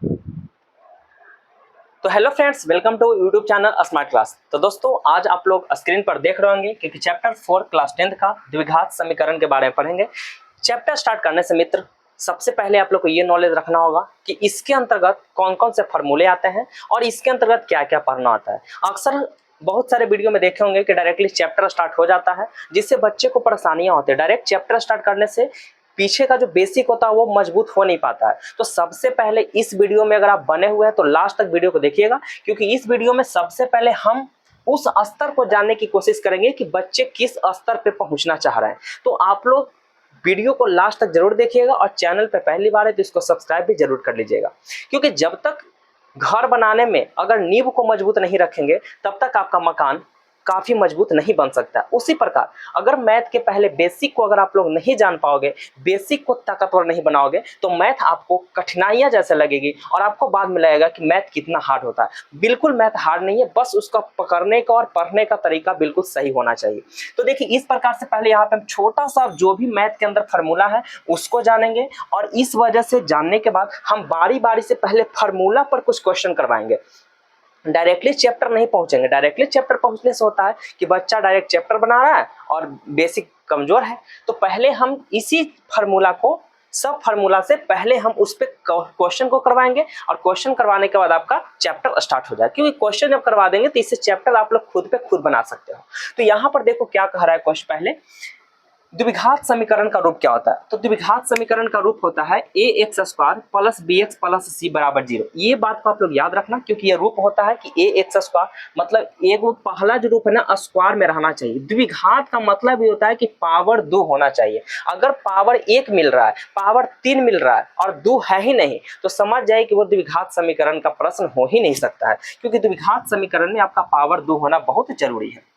तो hello friends, welcome to YouTube channel smart class. तो दोस्तों, आज आप लोग स्क्रीन पर देख रहे होंगे कि चैप्टर 4 क्लास 10 का द्विघात समीकरण के बारे में पढ़ेंगे। चैप्टर स्टार्ट करने से मित्र, सबसे पहले आप लोग को ये नॉलेज रखना होगा कि इसके अंतर्गत कौन कौन से फॉर्मूले आते हैं और इसके अंतर्गत क्या क्या पढ़ना आता है। अक्सर बहुत सारे वीडियो में देखे होंगे कि डायरेक्टली चैप्टर स्टार्ट हो जाता है, जिससे बच्चे को परेशानियां होती है। डायरेक्ट चैप्टर स्टार्ट करने से पीछे का जो बेसिक होता है वो मजबूत हो नहीं पाता है। तो सबसे पहले इस वीडियो में अगर आप बने हुए हैं तो लास्ट तक वीडियो को देखिएगा, क्योंकि इस वीडियो में सबसे पहले हम उस स्तर को जानने की कोशिश करेंगे कि बच्चे किस स्तर पे पहुंचना चाह रहे हैं। तो आप लोग वीडियो को लास्ट तक जरूर देखिएगा और चैनल पे पहली बार है तो इसको सब्सक्राइब भी जरूर कर लीजिएगा, क्योंकि जब तक घर बनाने में अगर नींव को मजबूत नहीं रखेंगे तब तक आपका मकान काफी मजबूत नहीं बन सकता। उसी प्रकार अगर मैथ के पहले बेसिक को अगर आप लोग नहीं जान पाओगे, बेसिक को ताकतवर नहीं बनाओगे, तो मैथ आपको कठिनाइयां जैसे लगेगी और आपको बाद में लगेगा कि मैथ कितना हार्ड होता है। बिल्कुल मैथ हार्ड नहीं है, बस उसका पकड़ने का और पढ़ने का तरीका बिल्कुल सही होना चाहिए। तो देखिए, इस प्रकार से पहले यहाँ पे हम छोटा सा जो भी मैथ के अंदर फार्मूला है उसको जानेंगे, और इस वजह से जानने के बाद हम बारी बारी से पहले फार्मूला पर कुछ क्वेश्चन करवाएंगे। डायरेक्टली चैप्टर नहीं पहुंचेंगे। डायरेक्टली चैप्टर पहुंचने से होता है कि बच्चा डायरेक्ट चैप्टर बना रहा है और बेसिक कमजोर है। तो पहले हम इसी फार्मूला को, सब फार्मूला से पहले हम उस पे क्वेश्चन को करवाएंगे, और क्वेश्चन करवाने के बाद आपका चैप्टर स्टार्ट हो जाए। क्योंकि क्वेश्चन जब करवा देंगे तो इससे चैप्टर आप लोग खुद पे खुद बना सकते हो। तो यहाँ पर देखो क्या कह रहा है क्वेश्चन। पहले द्विघात समीकरण का रूप क्या होता है? तो द्विघात समीकरण का रूप होता है ax square plus bx plus c बराबर 0। ये बात को आप लोग याद रखना, क्योंकि ये रूप होता है कि ax स्क्वायर मतलब एक वो पहला जो रूप है ना स्क्वायर में रहना चाहिए। द्विघात का मतलब ये होता है कि पावर 2 होना चाहिए। अगर पावर 1 मिल रहा है, पावर 3 मिल रहा है और 2 है ही नहीं, तो समझ जाए कि वो द्विघात समीकरण का प्रश्न हो ही नहीं सकता है, क्योंकि द्विघात समीकरण में आपका पावर 2 होना बहुत जरूरी है।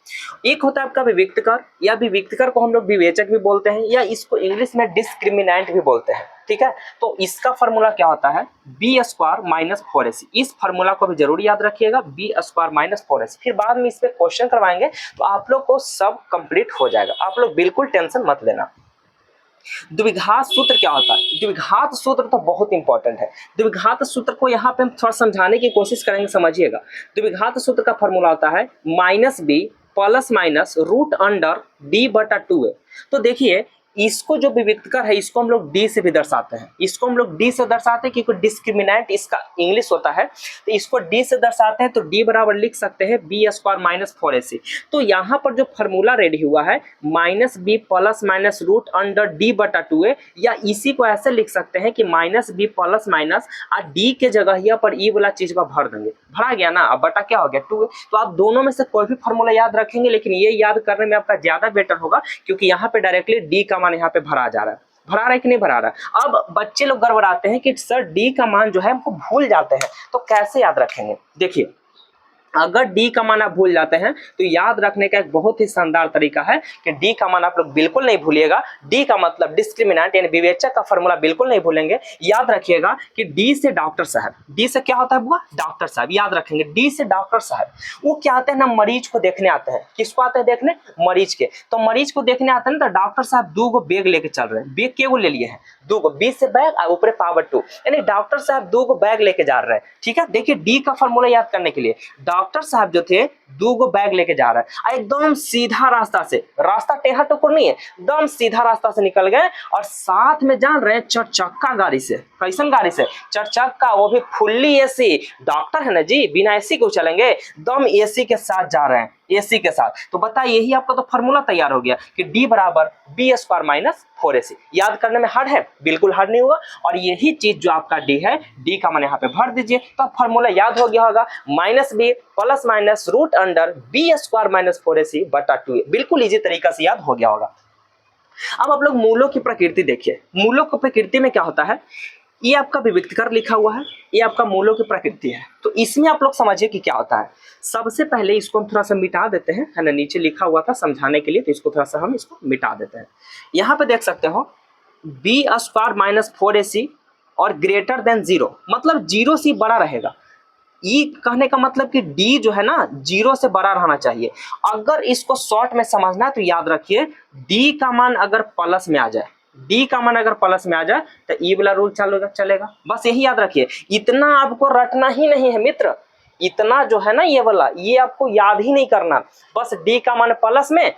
एक होता है आपका विविक्तकर, या विविक्तकर को हम लोग विवेचक भी बोलते हैं, या इसको इंग्लिश में डिस्क्रिमिनेंट भी बोलते हैं। ठीक है, तो इसका फॉर्मूला क्या होता है? B square minus 4ac। इस फॉर्मूला को भी जरूर याद रखिएगा, बी स्क्वायर माइनस 4ac। फिर बाद में इस पे क्वेश्चन करवाएंगे तो आप लोग को सब कंप्लीट हो जाएगा। आप लोग बिल्कुल टेंशन मत लेना। द्विघात सूत्र क्या होता है? द्विघात सूत्र तो बहुत इंपॉर्टेंट है। द्विघात सूत्र को यहाँ पे हम थोड़ा समझाने की कोशिश करेंगे, समझिएगा। द्विघात सूत्र का फॉर्मूला होता है minus b plus minus root under D बटा 2a। तो देखिए, इसको जो विविक्तकर है इसको हम लोग डी से भी दर्शाते हैं। इसको हम लोग डी से दर्शाते हैं क्योंकि डिस्क्रिमिनेंट इसका इंग्लिश होता है, तो इसको डी से दर्शाते हैं। तो डी बराबर लिख सकते हैं बी स्क्वायर माइनस 4ac। तो यहाँ पर जो फॉर्मूला रेडी हुआ है minus b plus minus root under D बटा 2a, या इसी को ऐसे लिख सकते हैं कि minus b plus minus D के जगह यहाँ पर ई वाला चीज को भर देंगे। भरा गया ना, अब बटा क्या हो गया 2a। तो आप दोनों में से कोई भी फॉर्मूला याद रखेंगे, लेकिन ये याद करने में आपका ज्यादा बेटर होगा, क्योंकि यहाँ पे डायरेक्टली डी का मान यहाँ पे भरा जा रहा है। भरा रहा है कि नहीं भरा रहा है? अब बच्चे लोग गड़बड़ाते हैं कि सर डी का मान जो है हमको भूल जाते हैं, तो कैसे याद रखेंगे? देखिए, अगर डी का मान आप भूल जाते हैं तो याद रखने का एक बहुत ही शानदार तरीका है कि डी का मान आप लोग बिल्कुल नहीं भूलिएगा। डी का मतलब डिस्क्रिमिनेंट यानी विवेचक का फॉर्मूला बिल्कुल नहीं भूलेंगे। याद रखिएगा कि डी से डॉक्टर साहब, डी से क्या होता है बुआ? डॉक्टर साहब। याद रखेंगे, डी से डॉक्टर साहब वो क्या आते हैं ना, मरीज को देखने आते हैं। किसको आते हैं देखने? मरीज के। तो मरीज को देखने आते हैं ना, तो डॉक्टर साहब 2 गो बैग लेके चल रहे हैं। बैग के गो ले लिए हैं? 2 गो। 20 से बैग और ऊपर पावर 2, यानी डॉक्टर साहब 2 गो बैग लेके जा रहे हैं। ठीक है, देखिए डी का फॉर्मूला याद करने के लिए डॉक्टर साहब जो थे 2 गो बैग लेके जा रहा है, एकदम सीधा रास्ता से, रास्ता टेढ़ा टुकुर नहीं है, एकदम सीधा रास्ता से निकल गए, और साथ में जान रहे हैं 4 चक्का गाड़ी से। कैसन गाड़ी से? 4 चक्का, वो भी फुल्ली एसी। डॉक्टर है ना जी, बिना एसी को चलेंगे, एकदम एसी के साथ जा रहे हैं, एसी के साथ। तो बताइए, यही आपका तो फॉर्मूला तैयार हो गया कि डी बराबर बी स्क्वायर माइनस 4ac। याद करने में हार्ड है? बिल्कुल हार्ड नहीं होगा। और यही चीज जो आपका डी है, डी का मान यहाँ पे भर दीजिए, तो फॉर्मूला याद हो गया होगा, minus b plus minus root under b square minus 4ac बटा 2a। बिल्कुल इजी तरीका से याद हो गया होगा। अब आप लोग मूलों की प्रकृति देखिए। मूलों की प्रकृति में क्या होता है? ये आपका विविक्तकर लिखा हुआ है, ये आपका मूलों की प्रकृति है। तो इसमें आप लोग समझिए कि क्या होता है। सबसे पहले इसको हम थोड़ा सा मिटा देते हैं, है ना, नीचे लिखा हुआ था समझाने के लिए, तो इसको थोड़ा सा हम इसको मिटा देते हैं। यहाँ पे देख सकते हो बी स्क्वायर माइनस 4ac और ग्रेटर देन 0, मतलब 0 से बड़ा रहेगा। ई कहने का मतलब कि डी जो है ना 0 से बड़ा रहना चाहिए। अगर इसको शॉर्ट में समझना है तो याद रखिए, डी का मान अगर प्लस में आ जाए, डी का मान अगर प्लस में आ जाए तो ई वाला रूल चलेगा। बस यही याद रखिए, इतना आपको रटना ही नहीं है मित्र, इतना जो है ना ये वाला, ये आपको याद ही नहीं करना। बस डी का मान प्लस में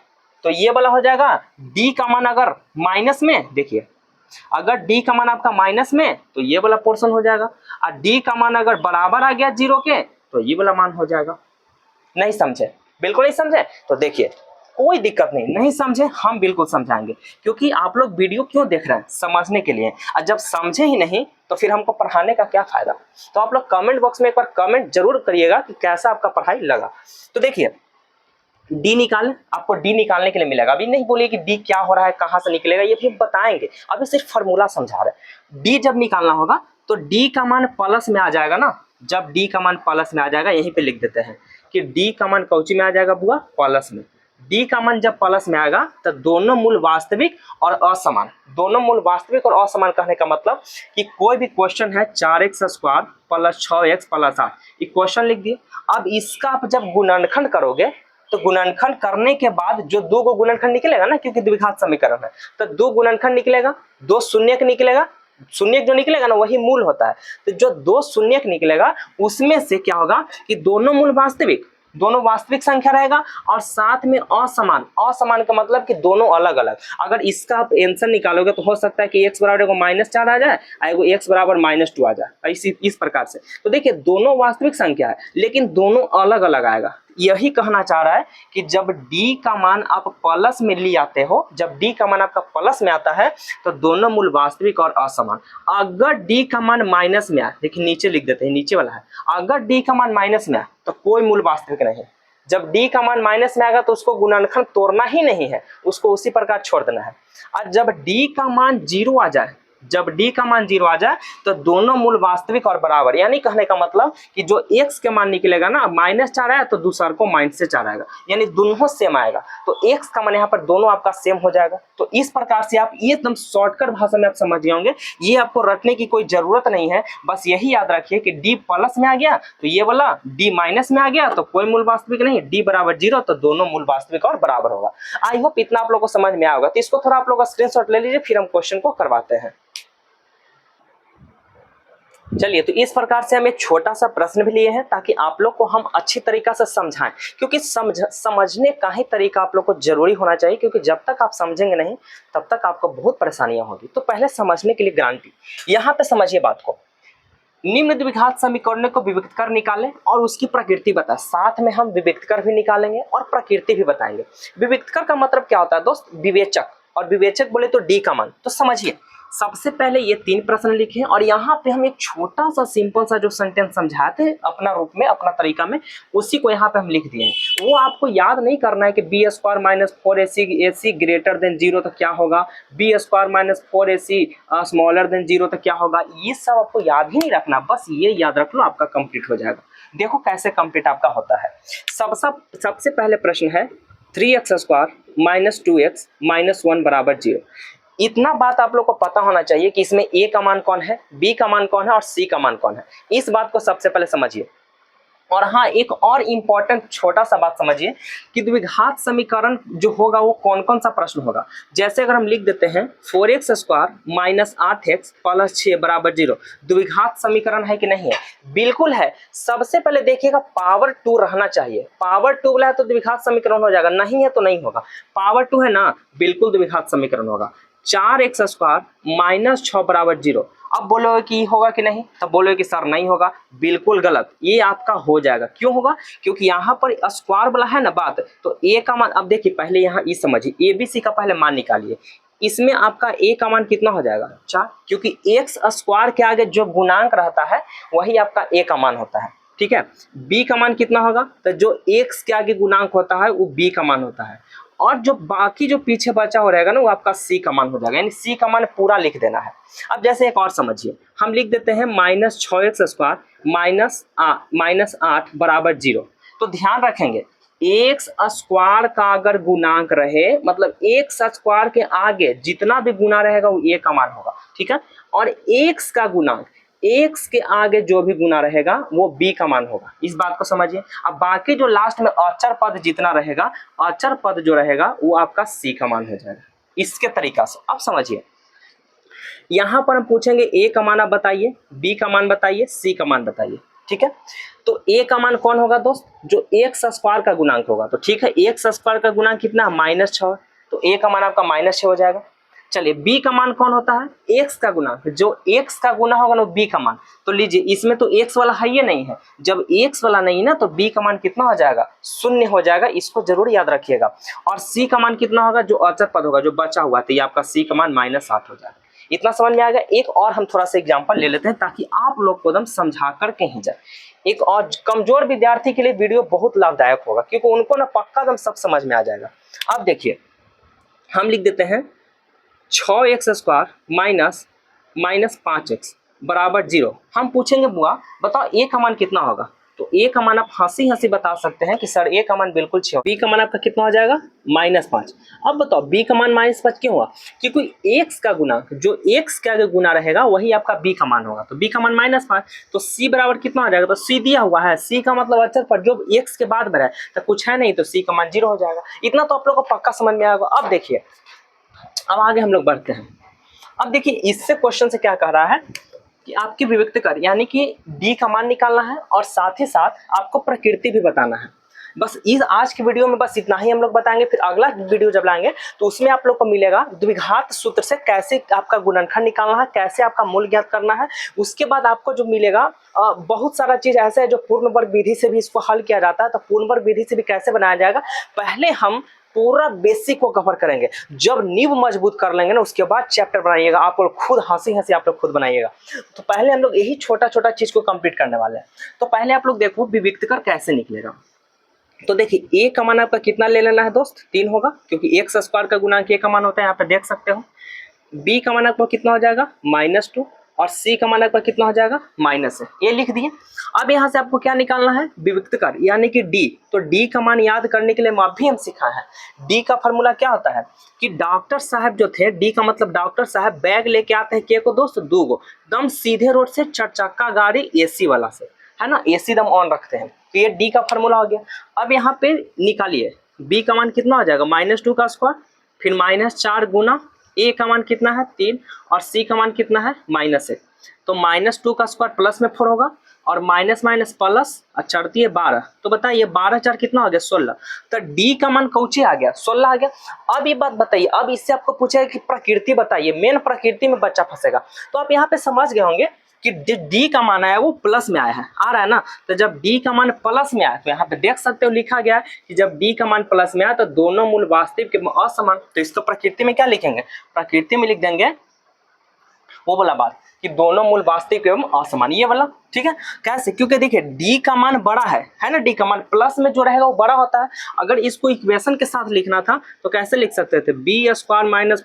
तो ये वाला हो जाएगा, डी का मान अगर माइनस में, देखिए अगर डी का मान आपका माइनस में तो ये वाला पोर्शन हो जाएगा, और डी का मान अगर बराबर आ गया 0 के तो ये वाला मान हो जाएगा। नहीं समझे? बिल्कुल नहीं समझे तो देखिए कोई दिक्कत नहीं समझे हम बिल्कुल समझाएंगे, क्योंकि आप लोग वीडियो क्यों देख रहे हैं? समझने के लिए। और जब समझे ही नहीं तो फिर हमको पढ़ाने का क्या फायदा। तो आप लोग कमेंट बॉक्स में एक बार कमेंट जरूर करिएगा कि कैसा आपका पढ़ाई लगा। तो देखिए डी निकालें, आपको डी निकालने के लिए मिलेगा। अभी नहीं बोलिए कि डी क्या हो रहा है, कहां से निकलेगा, ये भी बताएंगे, अभी सिर्फ फॉर्मूला समझा रहे हैं। डी जब निकालना होगा तो डी का मान प्लस में आ जाएगा ना, जब डी का मान प्लस में आ जाएगा, यहीं पे लिख देते हैं कि डी का मान कौची में आ जाएगा बुआ, प्लस में। डी का मान जब प्लस में आएगा तो दोनों मूल वास्तविक और असमान, दोनों मूल वास्तविक और असमान कहने का मतलब कि कोई भी क्वेश्चन है 4x² प्लस 6x प्लस 8, ये क्वेश्चन लिख दिए। अब इसका आप जब गुणनखंड करोगे तो गुणनखंड करने के बाद जो दो को गुणनखंड निकलेगा ना, क्योंकि द्विघात समीकरण है तो दो गुणनखंड निकलेगा, दो शून्यक निकलेगा, शून्यक जो निकलेगा ना वही मूल होता है। तो जो दो शून्यक निकलेगा उसमें से क्या होगा कि दोनों मूल वास्तविक, दोनों वास्तविक संख्या रहेगा और साथ में असमान, असमान का मतलब कि दोनों अलग अलग। अगर इसका आप आंसर निकालोगे तो हो सकता है कि x बराबर -4 आ जाए और x बराबर -2 आ जाए, इस प्रकार से। तो देखिए दोनों वास्तविक संख्या है लेकिन दोनों अलग अलग आएगा। यही कहना चाह रहा है कि जब d का मान आप प्लस में ले आते हो, जब d का मान आपका प्लस में आता है तो दोनों मूल वास्तविक और असमान। अगर d का मान माइनस में आए, देखिए नीचे लिख देते हैं, नीचे वाला है, अगर d का मान माइनस में आए तो कोई मूल वास्तविक नहीं। जब d का मान माइनस में आएगा तो उसको गुणनखंड तोड़ना ही नहीं है, उसको उसी प्रकार छोड़ देना है। और जब d का मान 0 आ जाए, जब d का मान 0 आ जाए तो दोनों मूल वास्तविक और बराबर, यानी कहने का मतलब कि जो x के मान निकलेगा ना, -4 आया तो दूसरा को -4 आएगा, यानी दोनों सेम आएगा। तो x का मान यहाँ पर दोनों आपका सेम हो जाएगा। तो इस प्रकार से आप ये एकदम शॉर्टकट भाषा में आप समझ जाओगे, ये आपको रटने की कोई जरूरत नहीं है। बस यही याद रखिए कि d प्लस में आ गया तो ये वाला, d माइनस में आ गया तो कोई मूल वास्तविक नहीं, d बराबर 0 तो दोनों मूल वास्तविक और बराबर होगा। आई होप इतना आप लोग को समझ में आया होगा। तो इसको थोड़ा आप लोग स्क्रीनशॉट ले लीजिए, फिर हम क्वेश्चन को करवाते हैं। चलिए, तो इस प्रकार से हम एक छोटा सा प्रश्न भी लिए हैं ताकि आप लोग को हम अच्छी तरीका से समझाएं, क्योंकि समझने का ही तरीका आप लोग को जरूरी होना चाहिए, क्योंकि जब तक आप समझेंगे नहीं तब तक आपको बहुत परेशानियां होगी। तो पहले समझने के लिए गारंटी, यहाँ पे समझिए बात को। निम्न द्विघात समीकरणों को विभक्त कर निकालें और उसकी प्रकृति बताएं। साथ में हम विभक्त कर भी निकालेंगे और प्रकृति भी बताएंगे। विभक्त कर का मतलब क्या होता है दोस्त? विवेचक, और विवेचक बोले तो डी का मान। तो समझिए, सबसे पहले ये 3 प्रश्न लिखे और यहाँ पे हम एक छोटा सा सिंपल सा जो सेंटेंस समझाते हैं अपना रूप में, अपना तरीका में, उसी को यहाँ पे हम लिख दिए हैं। वो आपको याद नहीं करना है कि b² - 4ac ग्रेटर देन 0 तो क्या होगा, b² - 4ac स्मॉलर देन 0 तो क्या होगा, ये सब आपको याद ही नहीं रखना। बस ये याद रख लो, आपका कंप्लीट हो जाएगा। देखो कैसे कंप्लीट आपका होता है। सबसे पहले प्रश्न है 3x² - 2x - 1 बराबर 0। इतना बात आप लोग को पता होना चाहिए कि इसमें a का मान कौन है, b का मान कौन है और c का मान कौन है। इस बात को सबसे पहले समझिए। और हाँ, एक और इम्पॉर्टेंट छोटा सा बात समझिए कि द्विघात समीकरण जो होगा वो कौन कौन सा प्रश्न होगा। जैसे अगर हम लिख देते हैं 4x² - 8x + 6 बराबर 0, द्विघात समीकरण है कि नहीं है? बिल्कुल है। सबसे पहले देखिएगा पावर 2 रहना चाहिए। पावर 2 वाला है तो द्विघात समीकरण हो जाएगा, नहीं है तो नहीं होगा। पावर 2 है ना, बिल्कुल द्विघात समीकरण होगा। 4x² - 6 बराबर 0। अब बोलोगे कि होगा कि नहीं, तब बोलोगे कि सर नहीं होगा। बिल्कुल गलत, ये आपका हो जाएगा। क्यों होगा? क्योंकि यहाँ पर स्क्वायर वाला है ना बात, तो a का मान, अब देखिए पहले यहाँ ये समझिए, ABC का पहले मान निकालिए। इसमें आपका a का मान कितना हो जाएगा? 4, क्योंकि x² के आगे जो गुणांक रहता है वही आपका a का मान होता है। ठीक है। b का मान कितना होगा? तो जो x के आगे गुणांक होता है वो b का मान होता है, और जो बाकी जो पीछे बचा हो रहेगा ना वो आपका c का मान हो जाएगा, यानी c का मान पूरा लिख देना है। अब जैसे एक और समझिए, हम लिख देते हैं -6x² - 8 बराबर 0। तो ध्यान रखेंगे, x² का अगर गुणांक रहे, मतलब x² के आगे जितना भी गुना रहेगा वो a का मान होगा। ठीक है। और x का गुणांक, x के आगे जो भी गुना रहेगा वो b का मान होगा। इस बात को समझिए। अब बाकी जो लास्ट में अचर पद जितना रहेगा, अचर पद जो रहेगा वो आपका c का मान हो जाएगा। इसके तरीका से अब समझिए, यहाँ पर हम पूछेंगे ए का मान आप बताइए, बी का मान बताइए, सी का मान बताइए। ठीक है, तो ए का मान कौन होगा दोस्त, जो एक्स स्क्वायर का गुणांक होगा। तो ठीक है, एक्स स्क्वायर का गुणांक कितना, -6, तो ए का मान आपका -6 हो जाएगा। चलिए बी का मान कौन होता है, एक्स का गुणांक, जो एक्स का गुना होगा ना बी का मान। तो लीजिए इसमें तो एक्स वाला है ही नहीं है, जब एक्स वाला नहीं ना तो बी का मान कितना हो जाएगा, 0 हो जाएगा, इसको जरूर याद रखिएगा। और सी का मान कितना होगा, जो अचर पद होगा, जो बचा हुआ, तो ये आपका सी का मान -8 हो जाएगा। इतना समझ में आ गया। एक और हम थोड़ा सा एग्जांपल ले लेते हैं ताकि आप लोग को एकदम समझा कर कहीं जाए। एक और कमजोर विद्यार्थी के लिए वीडियो बहुत लाभदायक होगा, क्योंकि उनको ना पक्का एकदम सब समझ में आ जाएगा। अब देखिए हम लिख देते हैं 6x² माइनस 5x बराबर 0। हम पूछेंगे बुआ बताओ ए का मान कितना होगा, तो ए का मान आप हंसी हंसी बता सकते हैं कि सर ए का मान बिल्कुल 6, बी का मान आपका कितना हो जाएगा, -5। अब बताओ बी का मान -5 क्यों हुआ, क्योंकि एक्स का गुना, जो एक्स का गुना रहेगा वही आपका बी का मान होगा, तो बी का मान -5, तो सी बराबर कितना हो जाएगा, तो सी दिया हुआ है, सी का मतलब अचर पर जो एक्स के बाद में है तो कुछ है नहीं, तो सी का मान 0 हो जाएगा। इतना तो आप लोग को पक्का समझ में आएगा। अब देखिए अब आगे हम लोग बढ़ते हैं। अब देखिए इससे क्वेश्चन से क्या कह रहा है कि आपकी विविक्त कर यानी कि डी का मान निकालना है और साथ ही साथ आपको प्रकृति भी बताना है। बस इस आज की वीडियो में बस इतना ही हम लोग बताएंगे। फिर अगला वीडियो जब लाएंगे तो उसमें आप लोग को मिलेगा द्विघात सूत्र से कैसे आपका गुणनखंड निकालना है, कैसे आपका मूल ज्ञात करना है। उसके बाद आपको जो मिलेगा बहुत सारा चीज ऐसा है जो पूर्ण वर्ग विधि से भी इसको हल किया जाता है, तो पूर्ण वर्ग विधि से भी कैसे बनाया जाएगा, पहले हम पूरा बेसिक को कवर करेंगे। जब नींव मजबूत कर लेंगे ना उसके बाद चैप्टर बनाइएगा, आप लोग खुद हंसी हंसी आप लोग खुद बनाइएगा। तो पहले हम लोग यही छोटा छोटा चीज को कंप्लीट करने वाले हैं। तो पहले आप लोग देखो विविक्त कर कैसे निकलेगा। तो देखिए ए का मान आपका कितना ले लेना है दोस्त, 3 होगा, क्योंकि एक्स स्क्वायर का गुणांक ए का मान होता है, यहाँ पे देख सकते हो। बी का मान आपका कितना हो जाएगा, -2, और सी का मान आपका कितना हो जाएगा, -1, ये लिख दिए। अब यहाँ से आपको क्या निकालना है, विविक्त कर यानी कि डी। तो डी का मान याद करने के लिए भी हम सिखा है। डी का फॉर्मूला क्या होता है कि डॉक्टर साहब जो थे, डी का मतलब डॉक्टर साहब बैग लेके आते हैं के को दोस्त, 2 गो, दम सीधे रोड से 4 चक्का गाड़ी एसी वाला से, है ना, एसी दम ऑन रखते हैं। तो ये डी का फॉर्मूला हो गया। अब यहाँ पे निकालिए बी का मान कितना हो जाएगा, -2 का स्क्वायर, फिर -4 गुना ए का मान कितना है 3, और सी का मान कितना है -1। तो -2 का स्क्वायर प्लस में 4 होगा, और माइनस माइनस प्लस चढ़ती है 12, तो बताइए 12 4 कितना हो गया, 16। तो डी का मान कौची आ गया, 16 आ गया। अब ये बात बताइए, अब इससे आपको पूछेगा कि प्रकृति बताइए, मेन प्रकृति में बच्चा फंसेगा। तो आप यहाँ पे समझ गए होंगे कि डी का मान आया वो प्लस में आया है, आ रहा है ना। तो जब डी का मान प्लस में आया तो यहाँ पे देख सकते हो लिखा गया है कि जब डी का मान प्लस में आया तो दोनों मूल वास्तविक के असमान। तो इसको प्रकृति में क्या लिखेंगे, प्रकृति में लिख देंगे वो वाला बात कि दोनों मूल वास्तविक एवं असमान, ये वाला। ठीक है, कैसे, क्योंकि देखिए डी का मान बड़ा है ना, डी का मान प्लस में जो रहेगा वो बड़ा होता है। अगर इसको इक्वेशन के साथ लिखना था तो कैसे लिख सकते थे, b² -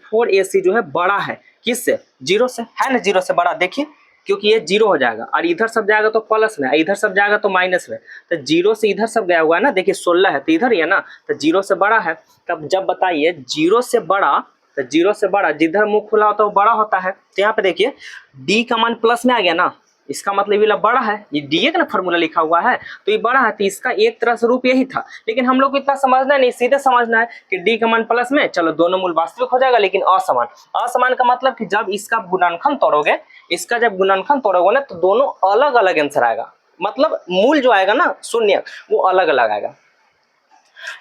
4ac जो है बड़ा है किससे, 0 से, है ना, 0 से बड़ा। देखिए क्योंकि ये 0 हो जाएगा और इधर सब जाएगा तो प्लस में, इधर सब जाएगा तो माइनस में, तो 0 से इधर सब गया हुआ है ना, देखिए 16 है तो इधर ही है ना, तो 0 से बड़ा है। तब जब बताइए 0 से बड़ा, तो 0 से बड़ा जिधर मुंह खुला होता है वो बड़ा होता है। तो यहाँ पे देखिए डी का मान प्लस में आ गया ना, इसका मतलब ये बड़ा है, ये डी का ना फॉर्मूला लिखा हुआ है तो ये बड़ा है, तो इसका एक तरह से रूप यही था। लेकिन हम लोग को इतना समझना नहीं, सीधे समझना है कि डी का मान प्लस में, चलो दोनों मूल वास्तविक हो जाएगा लेकिन असमान। असमान का मतलब कि जब इसका गुणनखंड तोड़ोगे, इसका जब गुणनखंड तोड़ोगे ना तो दोनों अलग अलग आंसर आएगा, मतलब मूल जो आएगा ना शून्य वो अलग अलग आएगा।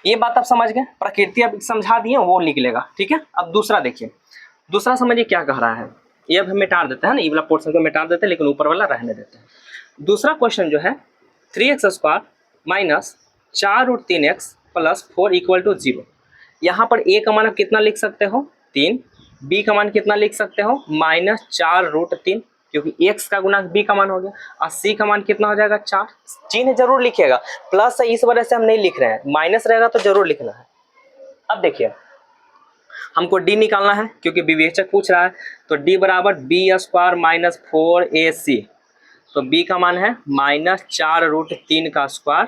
ये बात आप समझ गए, प्रकृति अब समझा दिए वो निकलेगा। ठीक है, अब दूसरा देखिए, दूसरा समझिए क्या कह रहा है। ये अब हम मिटा देते हैं ना, ये वाला पोर्शन को मिटा देते हैं लेकिन ऊपर वाला रहने देते हैं। दूसरा क्वेश्चन जो है 3x² - 4√3x + 4 = 0। यहाँ पर a का मान आप कितना लिख सकते हो, 3, b का मान कितना लिख सकते हो, -4√3, क्योंकि x का गुणांक b का मान हो गया, और c का मान कितना हो जाएगा 4। चिन्ह जरूर लिखिएगा, प्लस है इस वजह से हम नहीं लिख रहे हैं, माइनस रहेगा तो जरूर लिखना है। अब देखिए हमको d निकालना है क्योंकि विवेचक पूछ रहा है, तो d बराबर b² - 4ac। तो b का मान है -4√3 का स्क्वायर,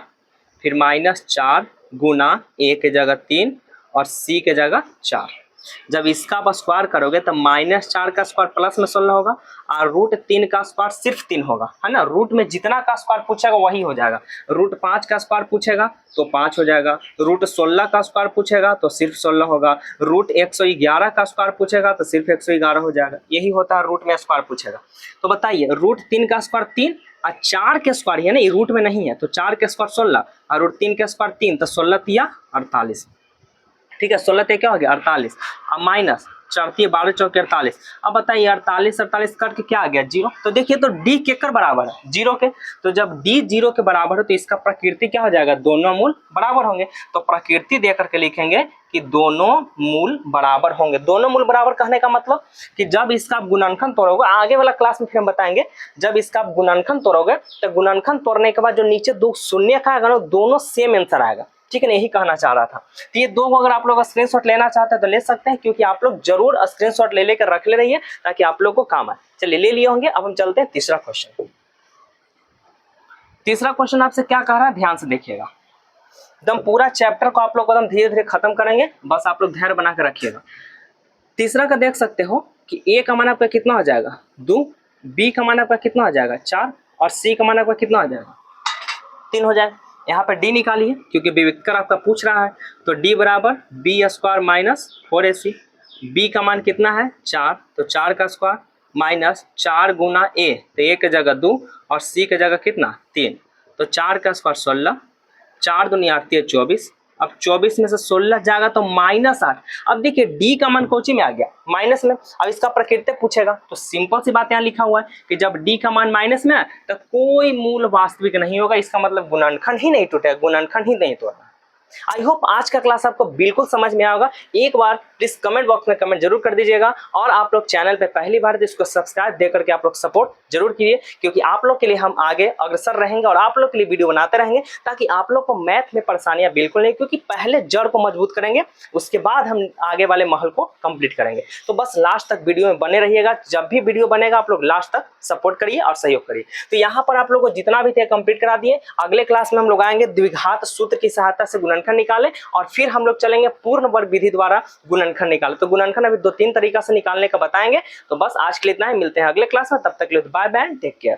फिर -4 गुना a के जगह 3 और c के जगह 4। जब इसका आप स्क्वायर करोगे तो -4 का स्क्वायर प्लस में 16 होगा और √3 का स्क्वायर सिर्फ 3 होगा, है ना। रूट में जितना का स्क्वायर पूछेगा वही हो जाएगा। √5 का स्क्वायर पूछेगा तो 5 हो जाएगा। √16 का स्क्वायर पूछेगा तो सिर्फ 16 होगा। √111 का स्क्वायर पूछेगा तो सिर्फ 111 हो जाएगा। यही होता है रूट में स्क्वायर पूछेगा। तो बताइए √3 का स्क्वायर 3 और 4 के स्क्वायर है ना, ये रूट में नहीं है तो 4 के स्क्वायर 16 और √3 के स्क्वायर 3 तो 16 तिया 48। ठीक है, 16 ते क्या हो गया 48 अब माइनस 4 तिया 12 चौके 48। अब बताइए 48 कट के क्या आ गया 0। तो देखिए तो डी केकर बराबर है 0 के। तो जब डी 0 के बराबर है तो इसका प्रकृति क्या हो जाएगा, दोनों मूल बराबर होंगे। तो प्रकृति दे करके लिखेंगे कि दोनों मूल बराबर होंगे। दोनों मूल बराबर कहने का मतलब कि जब इसका आप गुणनखंड तोड़ोगे, आगे वाला क्लास में फिर हम बताएंगे, जब इसका आप गुणनखंड तोड़ोगे तो गुणनखंड तोड़ने के बाद जो नीचे 2 शून्य का आएगा ना दोनों सेम आंसर आएगा। ठीक है ना, यही कहना चाह रहा था। तो ये दो अगर आप लोग स्क्रीनशॉट लेना चाहते हैं तो ले सकते हैं, क्योंकि आप लोग जरूर स्क्रीनशॉट ले लेकर रख ले रहिए ताकि आप लोग को काम आए। चलिए ले लिए होंगे। अब हम चलते हैं तीसरा क्वेश्चन। तीसरा क्वेश्चन आपसे क्या कह रहा है, ध्यान से देखिएगा। एकदम पूरा चैप्टर को आप लोग एकदम धीरे धीरे खत्म करेंगे, बस आप लोग धैर्य बना के रखिएगा। तीसरा का देख सकते हो कि ए का मान आपका कितना हो जाएगा 2, बी का मान आपका कितना हो जाएगा 4 और सी का मान आपका कितना हो जाएगा 3 हो जाएगा। यहाँ पर डी निकालिए क्योंकि विविक्तर आपका पूछ रहा है। तो डी बराबर b² - 4ac। बी का मान कितना है 4, तो 4 का स्क्वायर माइनस 4 गुना ए, तो ए की जगह 2 और सी की जगह कितना 3, तो 4 का स्क्वायर 16, 4 दूनी 8 = 24। अब 24 में से 16 जाएगा तो -8। अब देखिए डी का मान कोची में आ गया माइनस में। अब इसका प्रकृति पूछेगा तो सिंपल सी बात यहाँ लिखा हुआ है कि जब डी का मान माइनस में है तो कोई मूल वास्तविक नहीं होगा। इसका मतलब गुणनखंड ही नहीं टूटेगा, गुणनखंड ही नहीं तोड़ना। आई होप आज का क्लास आपको बिल्कुल समझ में आएगा। एक बार प्लीज कमेंट बॉक्स में कमेंट जरूर कर दीजिएगा और आप लोग चैनल पे पहली बार तो इसको सब्सक्राइब दे करके आप लोग सपोर्ट जरूर कीजिए, क्योंकि आप लोग के लिए हम आगे अग्रसर रहेंगे और आप लोग के लिए वीडियो बनाते रहेंगे ताकि आप लोग को मैथ में परेशानियां बिल्कुल नहीं, क्योंकि पहले जड़ को मजबूत करेंगे उसके बाद हम आगे वाले महल को कंप्लीट करेंगे। तो बस लास्ट तक वीडियो में बने रहिएगा। जब भी वीडियो बनेगा आप लोग लास्ट तक सपोर्ट करिए और सहयोग करिए। तो यहाँ पर आप लोग को जितना भी थे कंप्लीट करा दिए। अगले क्लास में हम लोग आएंगे द्विघात सूत्र की सहायता से गुणनखंड निकाले और फिर हम लोग चलेंगे पूर्ण वर्ग विधि द्वारा गुणनखंड निकाले। तो गुणनखंड अभी 2-3 तरीका से निकालने का बताएंगे। तो बस आज के लिए इतना ही, मिलते हैं अगले क्लास में, तब तक के लिए बाय बाय, टेक केयर।